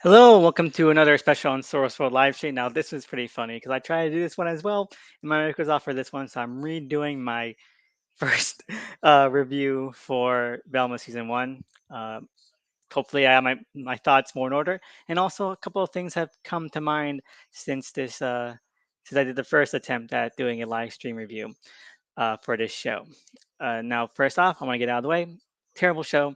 Hello, welcome to another special Unsourced World live stream. Now, this was pretty funny because I tried to do this one as well, and my mic was off for this one, so I'm redoing my first review for Velma season one. Uh, Hopefully, I have my thoughts more in order, and also a couple of things have come to mind since since I did the first attempt at doing a live stream review for this show. Now, first off, I want to get out of the way. Terrible show.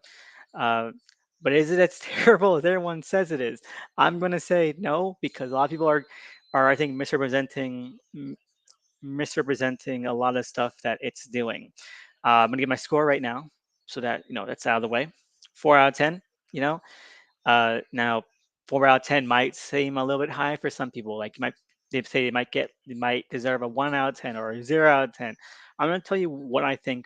Uh, but is it as terrible as everyone says it is? I'm going to say no because a lot of people are I think misrepresenting a lot of stuff that it's doing. I'm going to give my score right now so that that's out of the way. 4 out of 10. You know, now 4 out of 10 might seem a little bit high for some people. Like they say they might deserve a 1 out of 10 or a 0 out of 10. I'm going to tell you what I think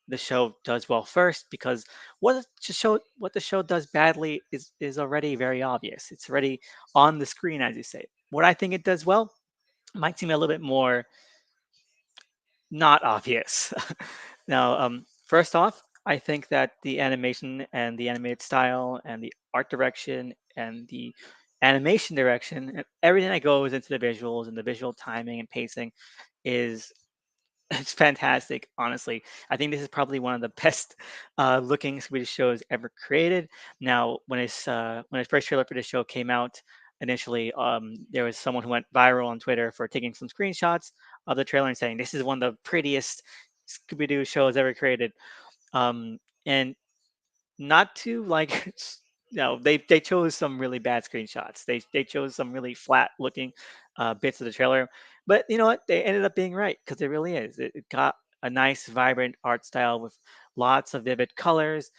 the show does well first because what the show does badly is already very obvious. It's already on the screen, as you say. What I think it does well might seem a little bit more not obvious. Now, first off, I think that the animation and the animated style and the art direction and the animation direction and everything that goes into the visuals and the visual timing and pacing is it's fantastic, honestly. I think this is probably one of the best looking Swedish shows ever created. Now, when its first trailer for this show came out, initially there was someone who went viral on Twitter for taking some screenshots of the trailer and saying this is one of the prettiest Scooby Doo shows ever created. And not to like they chose some really bad screenshots. They chose some really flat looking bits of the trailer, but you know what, they ended up being right because it really is it got a nice vibrant art style with lots of vivid colors.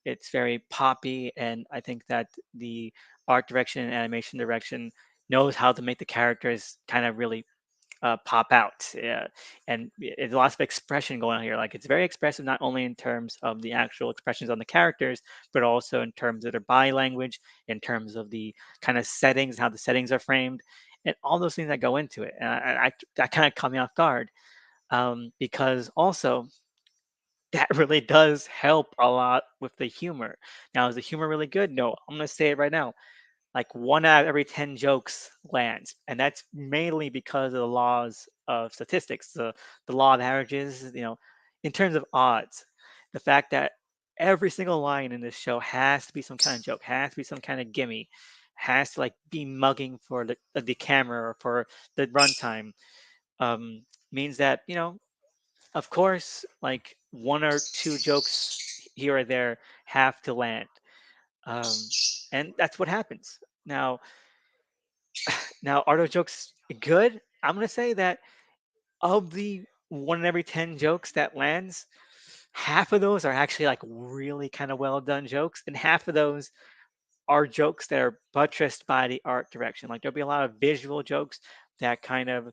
It's very poppy, and I think that the art direction and animation direction knows how to make the characters kind of really pop out. Yeah. And it's lots of expression going on here. Like it's very expressive, not only in terms of the actual expressions on the characters, but also in terms of their body language, in terms of the kind of settings, how the settings are framed, and all those things that go into it. And that kind of caught me off guard because also that really does help a lot with the humor. Now, is the humor really good? No, I'm going to say it right now, like 1 out of every 10 jokes lands, and that's mainly because of the laws of statistics, the law of averages. In terms of odds, the fact that every single line in this show has to be some kind of joke, has to be some kind of gimme, has to like be mugging for the camera or for the runtime, means that of course, like 1 or 2 jokes here or there have to land, um, and that's what happens. Now, are those jokes good? I'm gonna say that of the 1 in every 10 jokes that lands, half of those are actually like really kind of well done jokes, and half of those are jokes that are buttressed by the art direction. Like there'll be a lot of visual jokes that kind of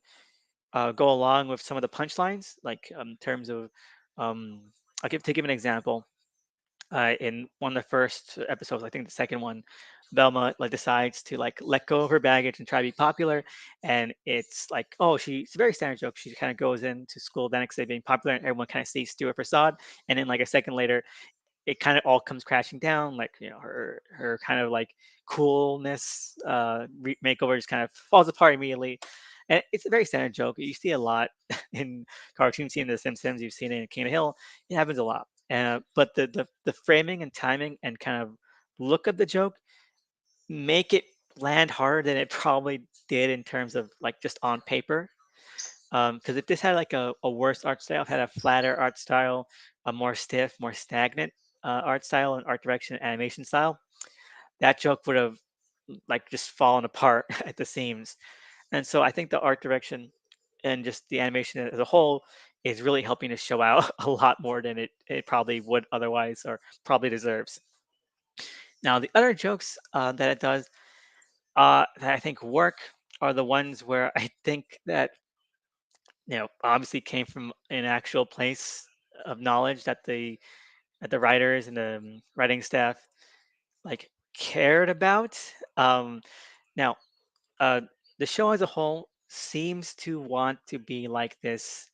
go along with some of the punchlines, like in terms of, um, to give an example. In one of the first episodes, I think the second one, Velma like decides to like let go of her baggage and try to be popular. And it's like, oh, it's a very standard joke. She kind of goes into school the next day being popular, and everyone kind of sees through her facade. And then like a second later, it kind of all comes crashing down. Like her kind of like coolness makeover just kind of falls apart immediately. And it's a very standard joke. You see a lot in cartoons, you see in The Simpsons, you've seen it in King of the Hill. It happens a lot. But the framing and timing and kind of look of the joke make it land harder than it probably did in terms of like just on paper. Because if this had like a worse art style, had a flatter art style, a more stiff, more stagnant art style and art direction and animation style, that joke would have like just fallen apart at the seams. And so I think the art direction and just the animation as a whole is really helping to show out a lot more than it probably would otherwise or probably deserves. Now, the other jokes that it does that I think work are the ones where I think that obviously came from an actual place of knowledge that the writers and the writing staff like cared about. Um, Now, uh, the show as a whole seems to want to be like this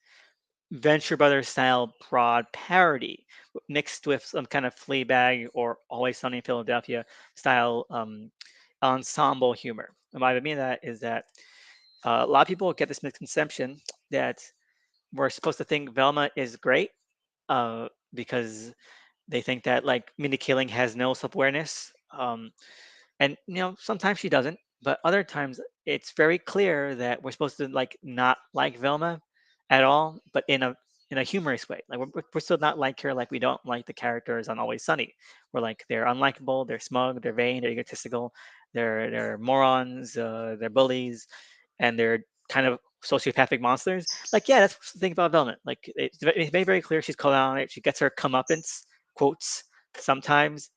Venture Brothers style broad parody mixed with some kind of Fleabag or Always Sunny in Philadelphia style ensemble humor. And what I mean that is that a lot of people get this misconception that we're supposed to think Velma is great because they think that like Mindy Kaling has no self awareness. And sometimes she doesn't, but other times it's very clear that we're supposed to like not like Velma at all, but in a humorous way. Like we're still not like her, like we don't like the characters on Always Sunny. We're like they're unlikable, they're smug, they're vain, they're egotistical, they're morons, they're bullies, and they're kind of sociopathic monsters. Like yeah, that's the thing about Velma. Like it's made very clear she's called out on it. She gets her comeuppance quotes sometimes,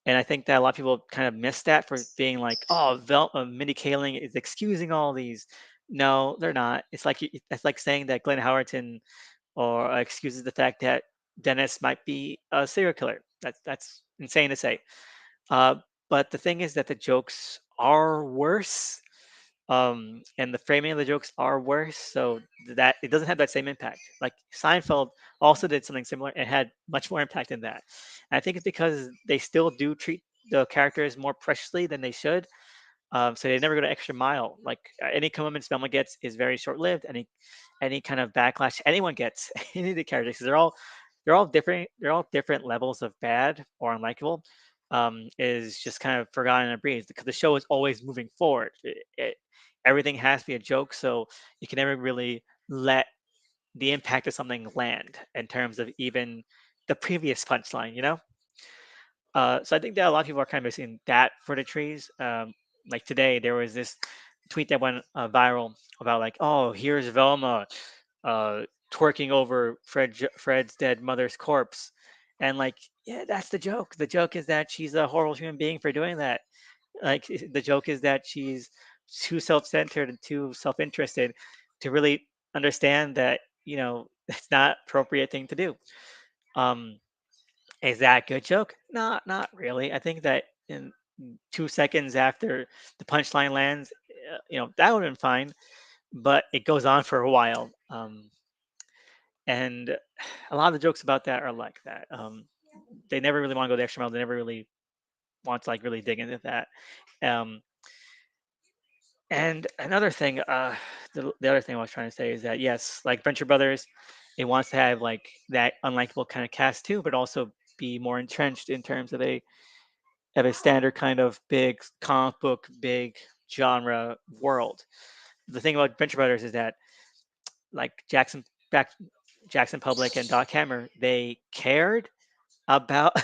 and I think that a lot of people kind of miss that for being like, "Oh, Mindy Kaling is excusing all these." No, they're not. It's like saying that Glenn Howerton or excuses the fact that Dennis might be a serial killer. That's insane to say. Uh, but the thing is that the jokes are worse, and the framing of the jokes are worse, so that it doesn't have that same impact. Like Seinfeld also did something similar and had much more impact than that. And I think it's because they still do treat the characters more preciously than they should. So they never go to extra mile. Like any comeuppance Velma gets is very short lived. Any kind of backlash anyone gets, any of the characters, 'cause they're all different. They're all different levels of bad or unlikable. Is just kind of forgotten in a breeze because the show is always moving forward. Everything has to be a joke, so you can never really let the impact of something land in terms of even the previous punchline. So I think that a lot of people are kind of missing that for the trees. Like today, there was this tweet that went viral about like, oh, here's Velma uh, twerking over Fred's dead mother's corpse, and like, yeah, that's the joke. The joke is that she's a horrible human being for doing that. Like the joke is that she's too self-centered and too self-interested to really understand that it's not appropriate thing to do. Um, is that a good joke? Not really. I think that in 2 seconds after the punchline lands, that would have been fine, but it goes on for a while. And a lot of the jokes about that are like that. They never really want to go the extra mile. They never really want to like really dig into that. Um, and another thing, the other thing I was trying to say is that yes, like Venture Brothers, it wants to have like that unlikable kind of cast too, but also be more entrenched in terms of a standard kind of big comic book, big genre world. The thing about Venture Brothers is that like back, Jackson Public and Doc Hammer, they cared about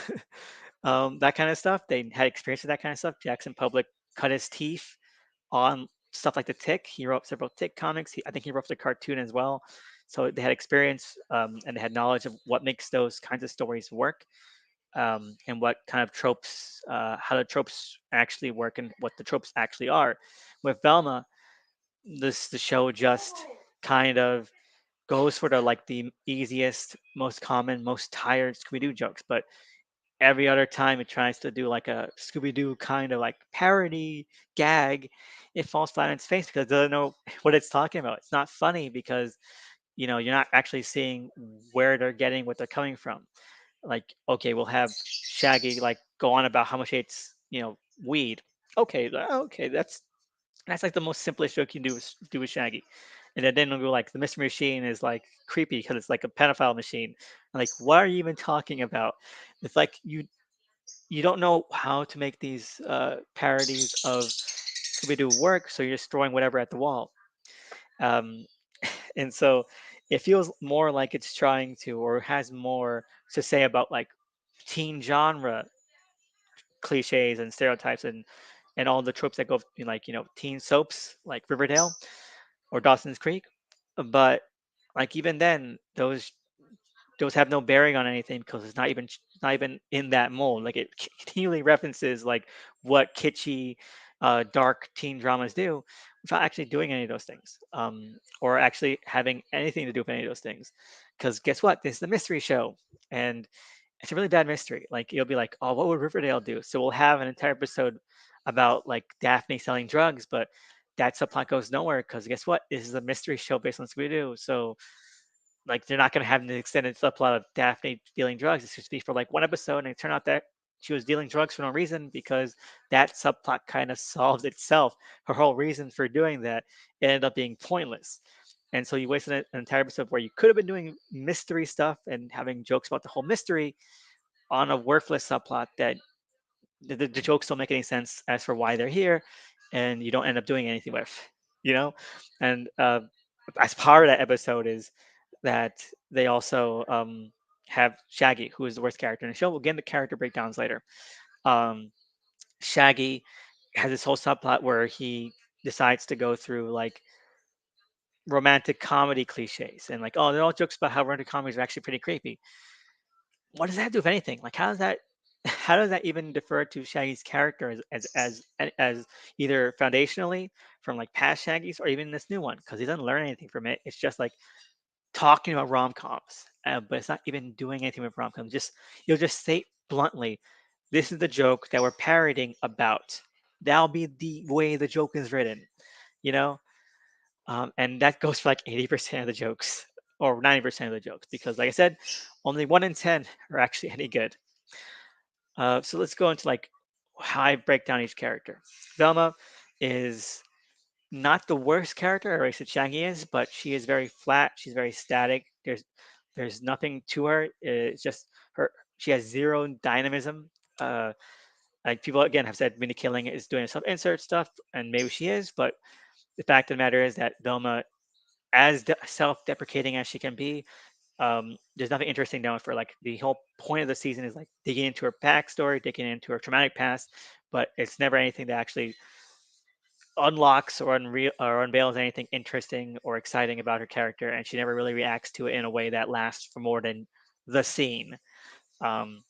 that kind of stuff. They had experience with that kind of stuff. Jackson Public cut his teeth on stuff like the Tick. He wrote several Tick comics. I think he wrote the cartoon as well. So they had experience and they had knowledge of what makes those kinds of stories work, and what kind of tropes, how the tropes actually work, and what the tropes actually are. With Velma, the show just kind of goes for the easiest, most common, most tired Scooby Doo jokes, but every other time it tries to do like a Scooby Doo kind of like parody gag, it falls flat on its face because it doesn't know what it's talking about. It's not funny because you're not actually seeing where they're getting what they're coming from. Like, okay, we'll have Shaggy like go on about how much he hates weed. Okay, okay, that's like the most simplest joke you can do with Shaggy. And then they'll go like the mystery machine is like creepy because it's like a pedophile machine. Like, what are you even talking about? It's like you don't know how to make these parodies of Scooby Doo work, so you're just throwing whatever at the wall. Um, and so it feels more like it's trying to or has more to say about like teen genre cliches and stereotypes and all the tropes that go in like teen soaps like Riverdale or Dawson's Creek. But like even then, those have no bearing on anything because it's not even in that mold. Like it continually references like what kitschy, dark teen dramas do, without actually doing any of those things, or actually having anything to do with any of those things. Because guess what? This is a mystery show, and it's a really bad mystery. Like it'll be like, oh, what would Riverdale do? So we'll have an entire episode about like Daphne selling drugs, but that subplot goes nowhere because guess what? This is a mystery show based on Scooby Doo. So like they're not going to have an extended subplot of Daphne dealing drugs. It's just be for like one episode, and it turned out that she was dealing drugs for no reason because that subplot kind of solved itself. Her whole reason for doing that ended up being pointless. And so you wasted an entire episode where you could have been doing mystery stuff and having jokes about the whole mystery on a worthless subplot that the jokes don't make any sense as for why they're here, and you don't end up doing anything with, you know. And as part of that episode is that they also have Shaggy, who is the worst character in the show. We'll get into character breakdowns later. Um, Shaggy has this whole subplot where he decides to go through like romantic comedy cliches and like, oh, they're all jokes about how romantic comedies are actually pretty creepy. What does that do with anything? Like, how does that how does that even defer to Shaggy's character as either foundationally from like past Shaggy's or even this new one? Because he doesn't learn anything from it. It's just like talking about rom coms, but it's not even doing anything with rom coms. Just you'll just say bluntly, "This is the joke that we're parodying about." That'll be the way the joke is written, you know. And that goes for like 80% of the jokes or 90% of the jokes because, like I said, only 1 in 10 are actually any good. So let's go into like how I break down each character. Velma is not the worst character, or I said Shaggy is, but she is very flat. She's very static. There's nothing to her. It's just her. She has zero dynamism. Uh, like people again have said, Minnie Killing is doing some insert stuff, and maybe she is, but the fact of the matter is that Velma, as self-deprecating as she can be, there's nothing interesting down for like the whole point of the season is like digging into her backstory, digging into her traumatic past, but it's never anything that actually unlocks or unreal or unveils anything interesting or exciting about her character, and she never really reacts to it in a way that lasts for more than the scene. Um,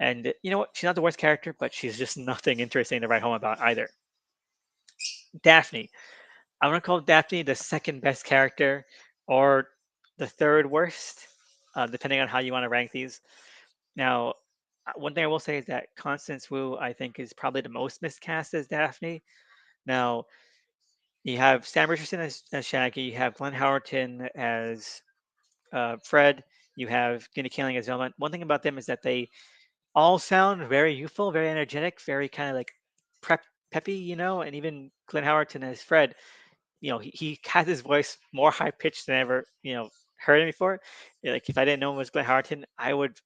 and you know what? She's not the worst character, but she's just nothing interesting to write home about either. Daphne. I'm gonna call Daphne the second best character, or the third worst, depending on how you want to rank these. Now, one thing I will say is that Constance Wu, I think, is probably the most miscast as Daphne. Now, you have Sam Richardson as Shaggy, you have Glenn Howerton as Fred, you have Gina Kaling as Velma. One thing about them is that they all sound very youthful, very energetic, very kind of like prep, peppy, you know, and even Glenn Howerton as Fred, you know, he has his voice more high pitched than I ever, you know, heard it before. Like if I didn't know it was Glenn Howerton, I would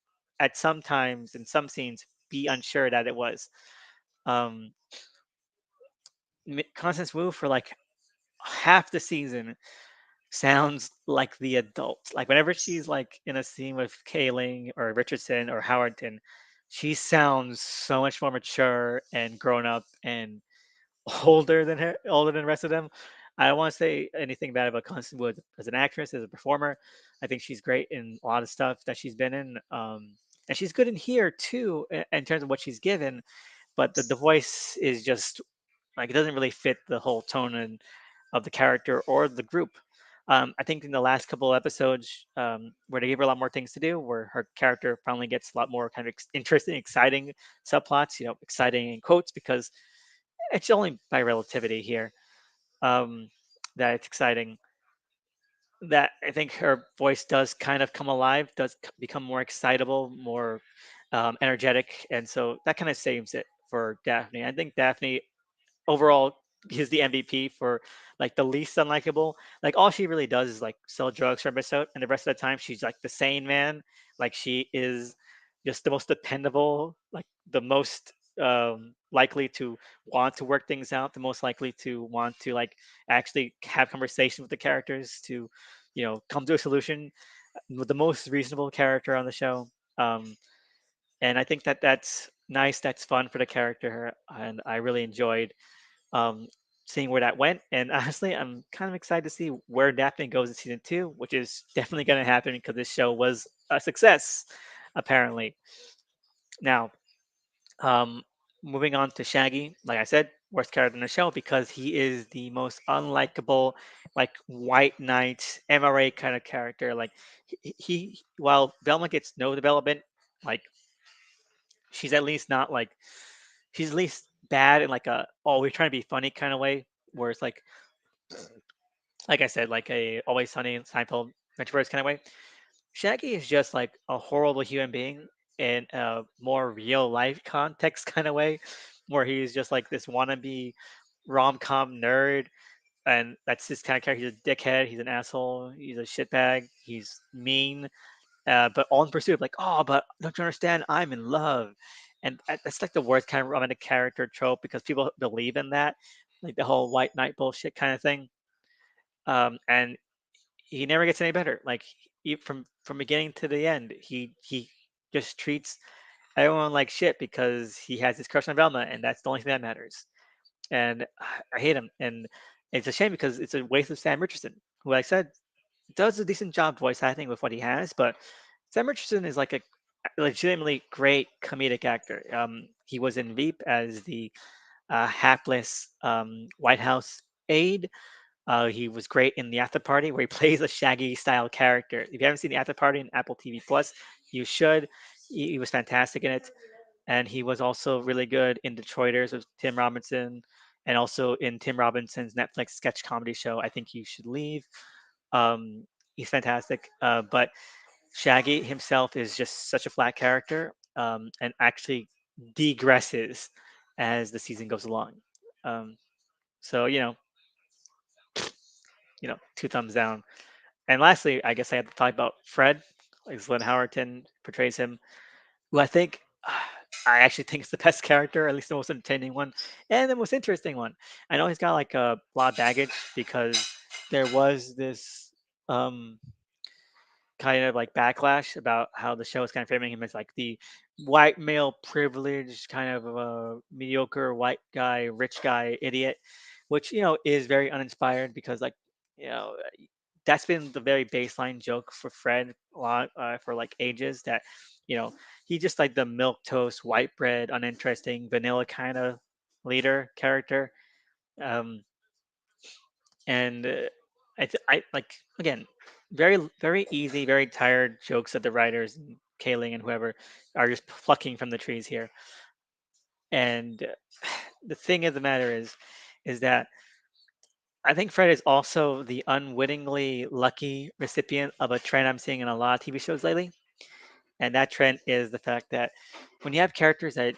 at some times in some scenes be unsure that it was. Um, Constance Wu for like half the season sounds like the adult. Like whenever she's like in a scene with Kaling or Richardson or Howerton, she sounds so much more mature and grown up and older than the rest of them. I don't want to say anything bad about Constance Wood as an actress, as a performer. I think she's great in a lot of stuff that she's been in, and she's good in here too in terms of what she's given. But the voice is just like it doesn't really fit the whole tone of the character or the group. I think in the last couple of episodes, where they gave her a lot more things to do, where her character finally gets a lot more kind of interesting, exciting subplots. You know, exciting in quotes because it's only by relativity here, um, that it's exciting. That I think her voice does kind of come alive, does become more excitable, more energetic, and so that kind of saves it for Daphne. I think Daphne overall is the MVP for like the least unlikable. Like all she really does is like sell drugs for episode, and the rest of the time she's like the sane man. Like she is just the most dependable, like the most likely to want to work things out, the most likely to want to like actually have conversation with the characters to, you know, come to a solution. With the most reasonable character on the show. Um, and I think that that's nice. That's fun for the character, and I really enjoyed um, seeing where that went. And honestly, I'm kind of excited to see where Daphne goes in season two, which is definitely going to happen because this show was a success, apparently. Now, um, moving on to Shaggy, like I said, worst character in the show because he is the most unlikable, like white knight MRA kind of character. Like while Velma gets no development, like she's at least not like she's at least bad in like a oh we're trying to be funny kind of way, where it's like I said, like a Always Sunny in Seinfeld Ventureverse kind of way. Shaggy is just like a horrible human being, in a more real life context kind of way, where he's just like this wannabe rom-com nerd, and that's his kind of character. He's a dickhead. He's an asshole. He's a shitbag. He's mean, but all in pursuit of like, oh, but don't you understand? I'm in love, and that's like the worst kind of romantic character trope because people believe in that, like the whole white knight bullshit kind of thing. And he never gets any better. Like from beginning to the end, he just treats everyone like shit because he has his crush on Velma, and that's the only thing that matters. And I hate him, and it's a shame because it's a waste of Sam Richardson, who I said does a decent job voice acting with what he has, but Sam Richardson is like a legitimately great comedic actor. He was in Veep as the hapless White House aide. He was great in the After Party, where he plays a Shaggy style character. If you haven't seen the After Party in Apple TV Plus, you should. He was fantastic in it, and he was also really good in Detroiters with Tim Robinson, and also in Tim Robinson's Netflix sketch comedy show. I think you should leave. Um, he's fantastic, but Shaggy himself is just such a flat character, and actually degresses as the season goes along. Um, so two thumbs down. And lastly, I guess I have to talk about Fred, like Glenn Howerton portrays him, who I think I actually think is the best character, at least the most entertaining one, and the most interesting one. I know he's got like a lot of baggage because there was this um, kind of like backlash about how the show is kind of framing him as like the white male privileged kind of mediocre white guy, rich guy, idiot, which is very uninspired because like you know that's been the very baseline joke for Fred a lot for like ages that you know he just like the milk toast white bread uninteresting vanilla kind of leader character. um and I like again very easy, very tired jokes that the writers and Kaling and whoever are just plucking from the trees here. And the thing of the matter is that I think Fred is also the unwittingly lucky recipient of a trend I'm seeing in a lot of TV shows lately, and that trend is the fact that when you have characters that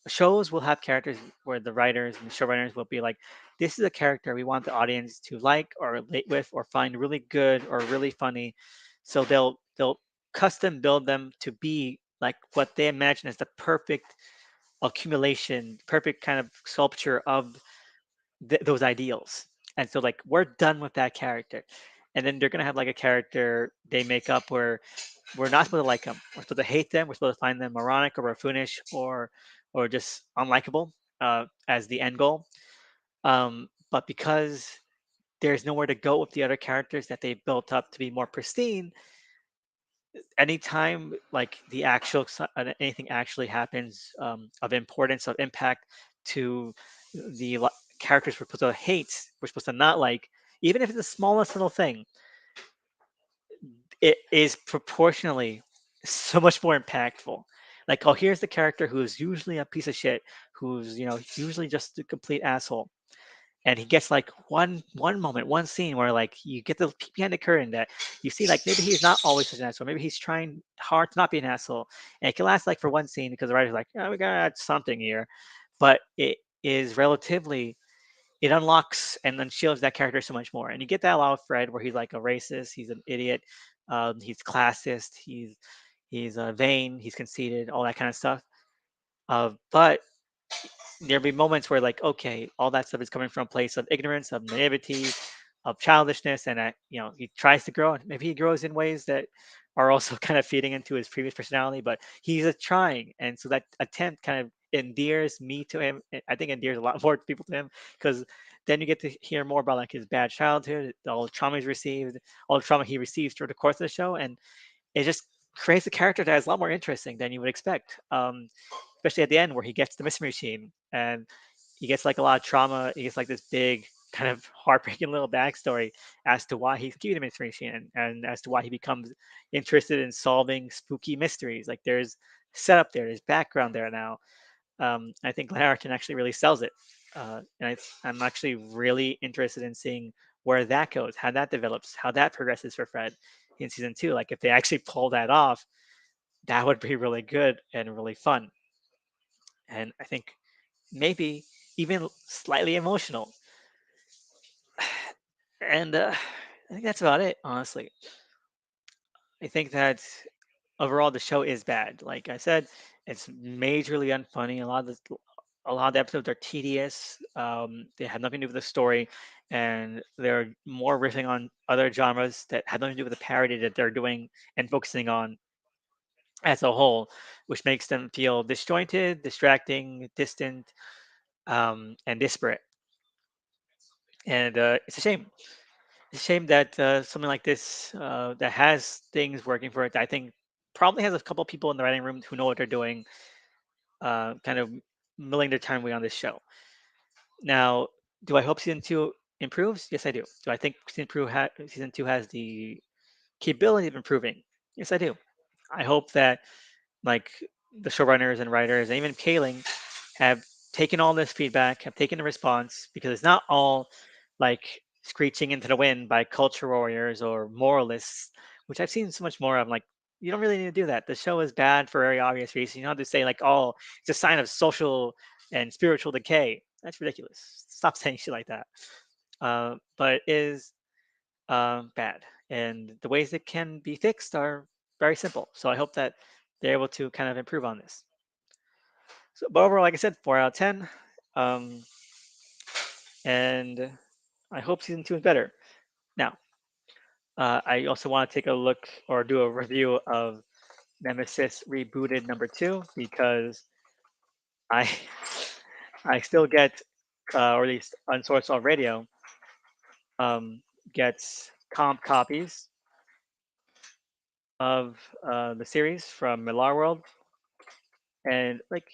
shows will have characters where the writers and the showrunners will be like, this is a character we want the audience to like or relate with or find really good or really funny. So they'll custom build them to be like what they imagine as the perfect accumulation, perfect kind of sculpture of those ideals. And so like we're done with that character. And then they're gonna have like a character they make up where we're not supposed to like them. We're supposed to hate them. We're supposed to find them moronic or buffoonish or just unlikable as the end goal. But because there's nowhere to go with the other characters that they built up to be more pristine, anytime like anything actually happens of importance, of impact to the characters we're supposed to hate, we're supposed to not like, even if it's the smallest little thing, it is proportionally so much more impactful. Like, oh, here's the character who's usually a piece of shit, who's usually just a complete asshole, and he gets like one moment, one scene where like you get the peek behind the curtain that you see like maybe he's not always such an asshole, maybe he's trying hard to not be an asshole, and it can last like for one scene because the writer's like, oh, we got something here, but it is relatively it unlocks and unshields that character so much more. And you get that a lot with Fred, where he's like a racist, he's an idiot, he's classist, he's vain, he's conceited, all that kind of stuff. But there'll be moments where like, okay, all that stuff is coming from a place of ignorance, of naivety, of childishness, and he tries to grow, and maybe he grows in ways that are also kind of feeding into his previous personality. But he's a trying, and so that attempt kind of endears me to him. I think endears a lot more people to him because then you get to hear more about like his bad childhood, all the trauma he's received, all the trauma he receives through the course of the show, and it just creates a character that is a lot more interesting than you would expect. Especially at the end where he gets the mystery machine and he gets like a lot of trauma. He gets like this big kind of heartbreaking little backstory as to why he's given the mystery machine and as to why he becomes interested in solving spooky mysteries. Like there's setup there, there's background there now. I think Glenn Howerton actually really sells it. I'm actually really interested in seeing where that goes, how that develops, how that progresses for Fred in season two. Like if they actually pull that off, that would be really good and really fun. And I think maybe even slightly emotional. And I think that's about it, honestly. I think that overall the show is bad. Like I said, it's majorly unfunny. A lot of the episodes are tedious. They have nothing to do with the story, and they're more riffing on other genres that have nothing to do with the parody that they're doing and focusing on as a whole, which makes them feel disjointed, distracting, distant, and disparate. And it's a shame. It's a shame that something like this that has things working for it, I think probably has a couple people in the writing room who know what they're doing, kind of milling their time away on this show. Now, do I hope season two improves? Yes, I do. Do I think season two has the capability of improving? Yes, I do. I hope that like the showrunners and writers and even Kaling have taken all this feedback, have taken the response, because it's not all like screeching into the wind by culture warriors or moralists, which I've seen so much more of. Like, you don't really need to do that. The show is bad for very obvious reasons. You don't have to say like, oh, it's a sign of social and spiritual decay. That's ridiculous. Stop saying shit like that. But it is bad, and the ways it can be fixed are very simple. So I hope that they're able to kind of improve on this. So, but overall, like I said, 4 out of 10. Um, and I hope season two is better. Now, I also want to take a look or do a review of Nemesis Rebooted number two because I I still get, or at least Unsourced on Radio, um, gets comp copies of the series from Millar World, and like,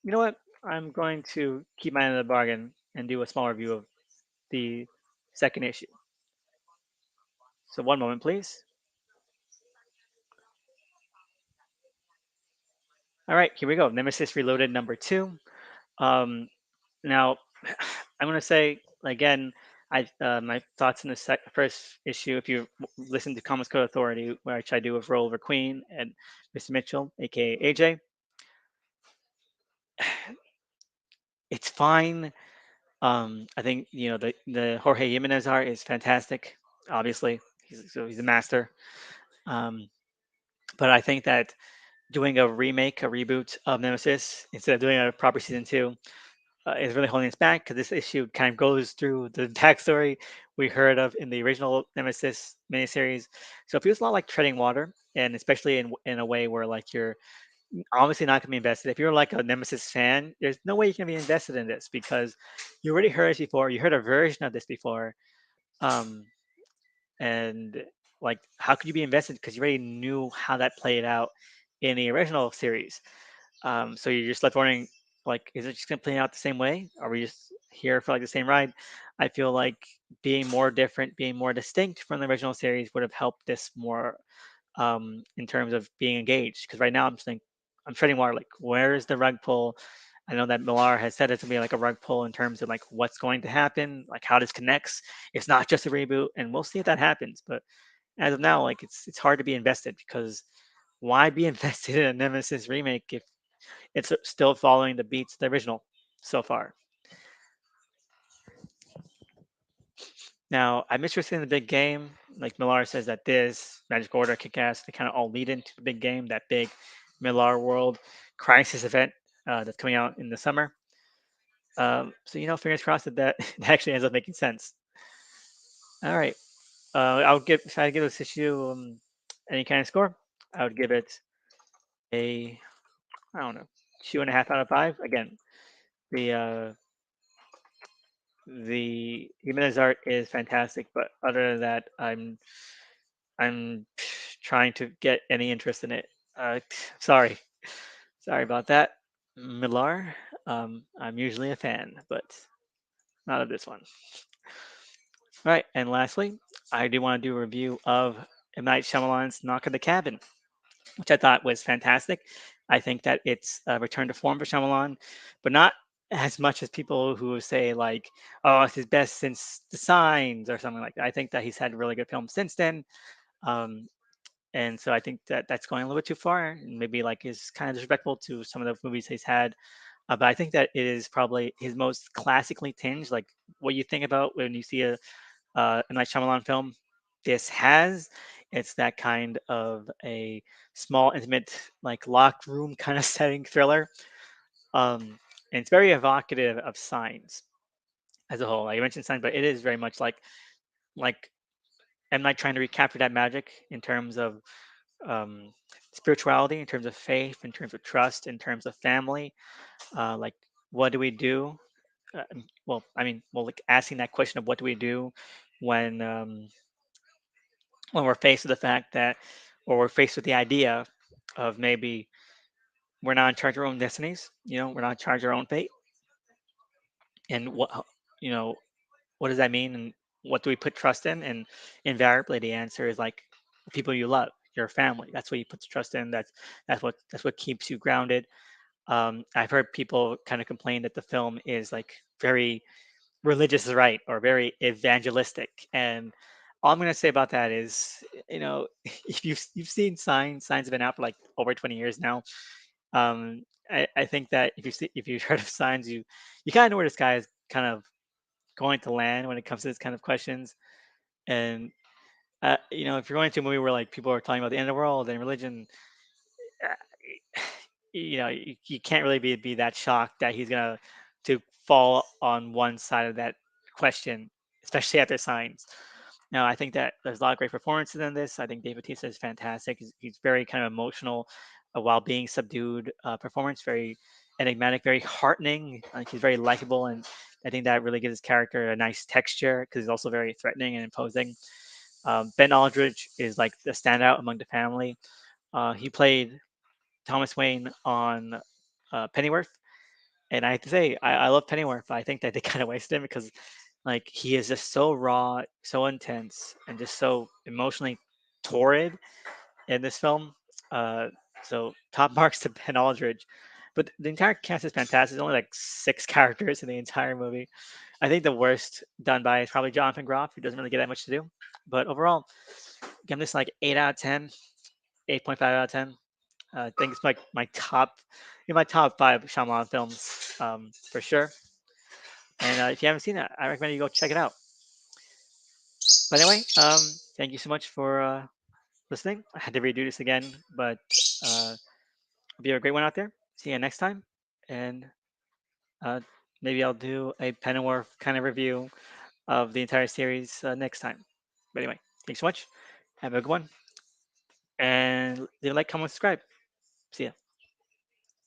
you know what? I'm going to keep my end of the bargain and do a small review of the second issue. So one moment, please. All right, here we go. Nemesis Reloaded number two. Um, now, I'm going to say again, my thoughts in the first issue. If you listen to Comics Code Authority, which I do with Roll Over Queen and Mr. Mitchell, aka AJ, it's fine. I think the Jorge Jimenez art is fantastic. Obviously, he's a master. Um, but I think that doing a remake, a reboot of Nemesis instead of doing a proper season two is really holding us back because this issue kind of goes through the backstory we heard of in the original Nemesis miniseries. So it feels a lot like treading water, and especially in a way where like you're obviously not going to be invested. If you're like a Nemesis fan, there's no way you can be invested in this because you already heard it before. You heard a version of this before, um, and like how could you be invested because you already knew how that played out in the original series? So you're just left wondering, like, is it just going to play out the same way? Are we just here for like the same ride? I feel like being more different, being more distinct from the original series would have helped this more in terms of being engaged. Because right now I'm just I'm treading water. Like, where is the rug pull? I know that Millar has said it to be like a rug pull in terms of like what's going to happen, like how this connects. It's not just a reboot, and we'll see if that happens. But as of now, like it's hard to be invested because why be invested in a Nemesis remake if it's still following the beats of the original so far? Now, I'm interested in the big game. Like Millar says that this Magic Order, Kick-Ass, they kind of all lead into the big game, that big Millar World Crisis event that's coming out in the summer. So fingers crossed that that actually ends up making sense. All right, I'll give if I give this issue any kind of score, I would give it a I don't know 2.5 out of 5. Again, the Jimenez art is fantastic, but other than that, I'm trying to get any interest in it. Sorry, sorry about that, Millar. I'm usually a fan, but not of this one. All right, and lastly, I do want to do a review of M. Night Shyamalan's Knock at the Cabin, which I thought was fantastic. I think that it's a return to form for Shyamalan, but not as much as people who say like, "Oh, it's his best since The Signs" or something like that. I think that he's had really good films since then. Um, and so I think that that's going a little bit too far, and maybe like is kind of disrespectful to some of the movies he's had. But I think that it is probably his most classically tinged, like what you think about when you see a Night Shyamalan film. This has it's that kind of a small, intimate, like locked room kind of setting thriller. And it's very evocative of Signs as a whole. Like I mentioned Signs, but it is very much like M Night trying to recapture that magic in terms of um, spirituality, in terms of faith, in terms of trust, in terms of family. Like, what do we do? Well, I mean, well, like asking that question of what do we do when um, when we're faced with the fact that, or we're faced with the idea of maybe we're not in charge of our own destinies. We're not in charge of our own fate, and you know, what does that mean, and what do we put trust in? And invariably, the answer is like the people you love, your family. That's what you put the trust in. That's what keeps you grounded. I've heard people kind of complain that the film is like very religious is right or very evangelistic, and all I'm going to say about that is, if you've seen Signs have been out for like over 20 years now. I think that if you've heard of Signs, you kind of know where this guy is kind of going to land when it comes to this kind of questions. And if you're going to a movie where like people are talking about the end of the world and religion, uh, you can't really be that shocked that he's gonna to fall on one side of that question, especially after Signs. Now, I think that there's a lot of great performances in this. I think Dave Bautista is fantastic. He's very kind of emotional while being subdued. Performance very enigmatic, very heartening. Like he's very likable, and I think that really gives his character a nice texture because he's also very threatening and imposing. Ben Aldridge is like the standout among the family. He played Thomas Wayne on Pennyworth, and I have to say I love Pennyworth. I think that they kind of wasted him because like he is just so raw, so intense, and just so emotionally torrid in this film. Uh, so top marks to Ben Aldridge, but the entire cast is fantastic. There's only like six characters in the entire movie. I think the worst done by is probably Jonathan Groff, who doesn't really get that much to do. But overall, give this like 8 out of 10, 8.5 out of 10. I think it's like my top five Shyamalan films for sure. And if you haven't seen it, I recommend you go check it out. But anyway, thank you so much for listening. I had to redo this again, but hope you have a great one out there. See you next time, and uh, maybe I'll do a Pennyworth kind of review of the entire series next time. But anyway, thanks so much. Have a good one, and leave a like, comment, subscribe. See ya.